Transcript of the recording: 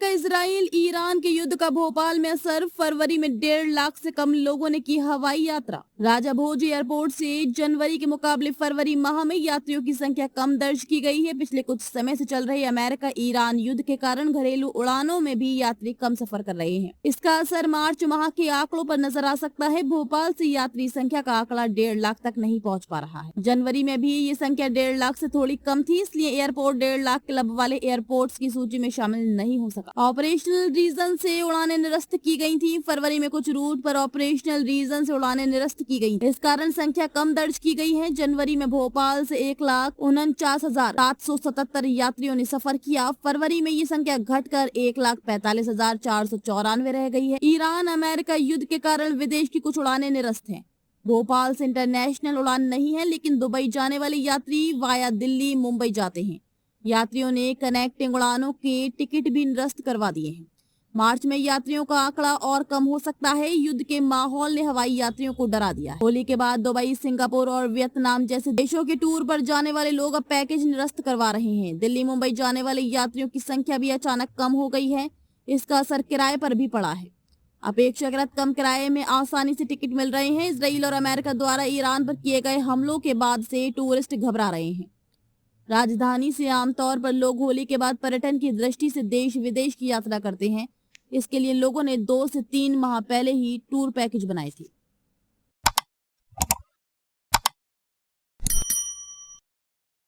America, Israel, Iran के युद्ध का भोपाल में असर। फरवरी में 1.5 लाख से कम लोगों ने की हवाई यात्रा। राजा भोज एयरपोर्ट से जनवरी के मुकाबले फरवरी माह में यात्रियों की संख्या कम दर्ज की गई है। पिछले कुछ समय से चल रहे अमेरिका ईरान युद्ध के कारण घरेलू उड़ानों में भी यात्री कम सफर कर रहे हैं। इसका असर मार्च माह के आंकड़ों पर नजर आ सकता है। भोपाल से यात्री संख्या का आंकड़ा 1.5 लाख तक नहीं पहुंच पा रहा है। जनवरी में भी ये संख्या 1.5 लाख से थोड़ी कम थी, इसलिए एयरपोर्ट 1.5 लाख क्लब वाले एयरपोर्ट्स की सूची में शामिल नहीं हो सका। ऑपरेशनल रीजन से उड़ानें निरस्त की गई थी। फरवरी में कुछ रूट पर ऑपरेशनल रीजन से उड़ानें निरस्त की गई, इस कारण संख्या कम दर्ज की गई है। जनवरी में भोपाल से 1,49,777 यात्रियों ने सफर किया। फरवरी में ये संख्या घटकर 1,45,494 रह गई है। ईरान अमेरिका युद्ध के कारण विदेश की कुछ उड़ानें निरस्त हैं। भोपाल से इंटरनेशनल उड़ान नहीं है, लेकिन दुबई जाने वाले यात्री वाया दिल्ली मुंबई जाते हैं। यात्रियों ने कनेक्टिंग उड़ानों के टिकट भी निरस्त करवा दिए हैं। मार्च में यात्रियों का आंकड़ा और कम हो सकता है। युद्ध के माहौल ने हवाई यात्रियों को डरा दिया है। होली के बाद दुबई, सिंगापुर और वियतनाम जैसे देशों के टूर पर जाने वाले लोग अब पैकेज निरस्त करवा रहे हैं। दिल्ली मुंबई जाने वाले यात्रियों की संख्या भी अचानक कम हो गई है। इसका असर किराए पर भी पड़ा है। अपेक्षाकृत कम किराए में आसानी से टिकट मिल रहे हैं। इसराइल और अमेरिका द्वारा ईरान पर किए गए हमलों के बाद से टूरिस्ट घबरा रहे हैं। राजधानी से आमतौर पर लोग होली के बाद पर्यटन की दृष्टि से देश विदेश की यात्रा करते हैं। इसके लिए लोगों ने 2 से 3 माह पहले ही टूर पैकेज बनाए थे।